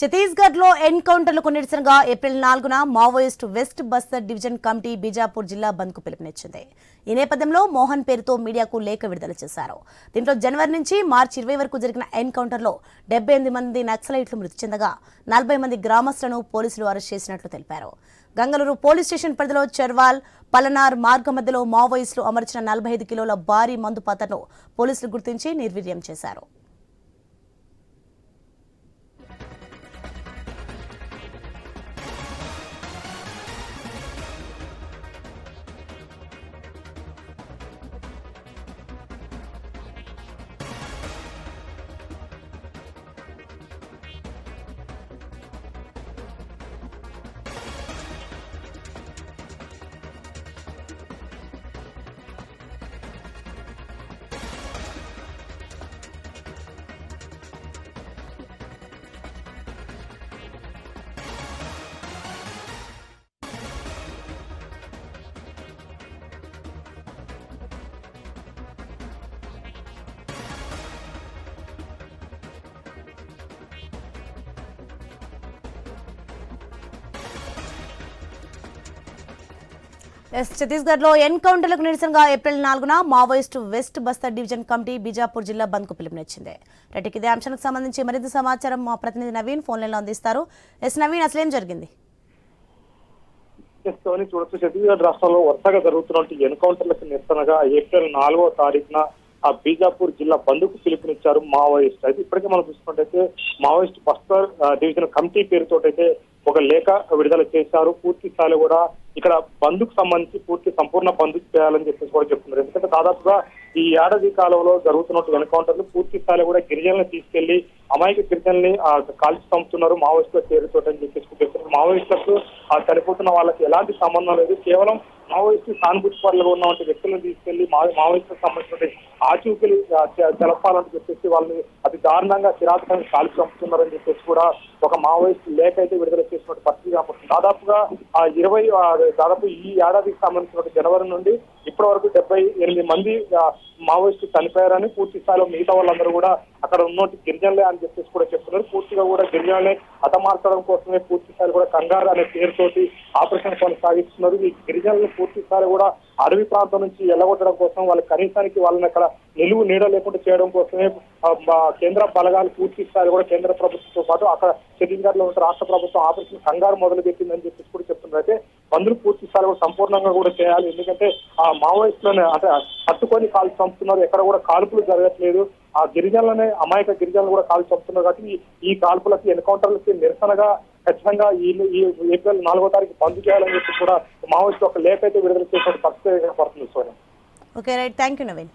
ఛత్తీస్గఢ్ లో ఎన్కౌంటర్లకు నిరసనగా ఏప్రిల్ 4న Maoist west Bastar division committee Bijapur జిల్లా బంద్ కు పిలుపునిచ్చింది. ఈ నేపథ్యంలో మోహన్ పేరుతో మీడియాకు లేఖ విడుదల చేశారు. దీంట్లో జనవరి నుంచి మార్చి 20 వరకు జరిగిన ఎన్కౌంటర్లో 78 మంది నక్సలైట్లు మృతి చెందగా 40 మంది గ్రామస్తులను పోలీసులు అరెస్ట్ చేసినట్లు తెలిపారు. గంగలూరు పోలీస్ స్టేషన్ పరిధిలో చెర్వాల్, పలనార్ మార్గ మధ్యలో మావోయిస్టులు అమర్చిన 45 కిలోల భారీ మందు పాత్రను పోలీసులు గుర్తించి నిర్వీర్యం చేశారు. ఛత్తీస్గఢ్ లో ఎన్కౌంటర్లకు నిరసనగా ఏప్రిల్ 4న Maoist west Bastar division committee Bijapur జిల్లా బంద్ కు పిలుపునిచ్చింది. ఇదే అంశానికి సంబంధించి మరింత సమాచారం మా ప్రతినిధి నవీన్ ఫోన్ లైన్ లో అందిస్తారు. నవీన్, అసలేం జరిగింది? చూడొచ్చు, ఛత్తీస్గఢ్ రాష్ట్రంలో వరుసగా జరుగుతున్న ఎన్కౌంటర్లకు నిరసనగా ఏప్రిల్ 4వ తారీఖున బీజాపూర్ జిల్లా బంద్కు పిలుపునిచ్చారు మావోయిస్ట్. అయితే ఇప్పటికే మనం చూసుకున్నట్టయితే మావోయిస్ట్ బస్తర్ డివిజన్ కమిటీ పేరుతోటైతే ఒక లేఖ విడుదల చేశారు. పూర్తి స్థాయిలో కూడా ఇక్కడ బంద్కు సంబంధించి సంపూర్ణ బంద్ చేయాలని చెప్పేసి కూడా చెప్తున్నారు. ఎందుకంటే దాదాపుగా ఈ ఏడాది కాలంలో జరుగుతున్న ఎన్కౌంటర్లు పూర్తి స్థాయిలో కూడా గిరిజనులను తీసుకెళ్లి అమాయక గిరిజనుల్ని కాల్చి చంపుతున్నారు మావోయిస్టుల పేరుతో అని చెప్పేసి చెప్తున్నారు. మావోయిస్టులకు చనిపోతున్న వాళ్ళకి ఎలాంటి సంబంధం లేదు, కేవలం మావోయిస్టు సానుభూతి పరులుగా ఉన్నటువంటి వ్యక్తులను తీసుకెళ్లి మావోయిస్టులకు సంబంధించిన ఆచూకీలు తెలపాలని చెప్పేసి వాళ్ళని అతి దారుణంగా కిరాతకంగా కాల్చి చంపుతున్నారని చెప్పేసి కూడా ఒక మావోయిస్ట్ లేఖ అయితే విడుదల చేసినట్టు పరిస్థితి కనపడుతుంది. దాదాపుగా దాదాపు ఈ ఏడాదికి సంబంధించిన జనవరి నుండి ఇప్పటి వరకు 78 మంది మావోయిస్టు చనిపోయారని, పూర్తి స్థాయిలో మిగతా వాళ్ళందరూ కూడా అక్కడ ఉన్నట్టు గిరిజనులే అని చెప్పేసి కూడా చెప్తున్నారు. పూర్తిగా కూడా గిరిజనులే హతమార్చడం కోసమే పూర్తి స్థాయిలో కూడా కంగారు అనే పేరుతోటి ఆపరేషన్ కొనసాగిస్తున్నారు. ఈ గిరిజనులు పూర్తి స్థాయిలో కూడా అడవి ప్రాంతం నుంచి ఎల్లగొట్టడం కోసం, వాళ్ళ కనీసానికి వాళ్ళని అక్కడ నిలువు నీడ లేకుండా చేయడం కోసమే కేంద్ర బలగాలు పూర్తి స్థాయిలో కూడా కేంద్ర ప్రభుత్వంతో పాటు అక్కడ ఛత్తీస్గఢ్ లో ఉన్న రాష్ట్ర ప్రభుత్వం ఆపరేషన్ కంగారు మొదలు పెట్టిందని చెప్పేసి కూడా చెప్తున్నారు. అయితే బంధులు పూర్తి స్థాయిలో కూడా సంపూర్ణంగా కూడా చేయాలి. ఎందుకంటే ఆ మావోయిస్టులను అంటే పట్టుకొని కాల్చి చంపుతున్నారు, ఎక్కడ కూడా కాల్పులు జరగట్లేదు. ఆ గిరిజనులనే అమాయక గిరిజనులు కూడా కాల్చి చంపుతున్నారు. కాబట్టి ఈ కాల్పులకి ఎన్కౌంటర్లకి నిరసనగా ఖచ్చితంగా ఈ ఏప్రిల్ 4వ తారీఖు బంద్ చేయాలని చెప్పి కూడా మావోయిస్టు ఒక లేఖ అయితే విడుదల చేసిన పరిస్థితి పడుతుంది. Okay, right, thank you Naveen.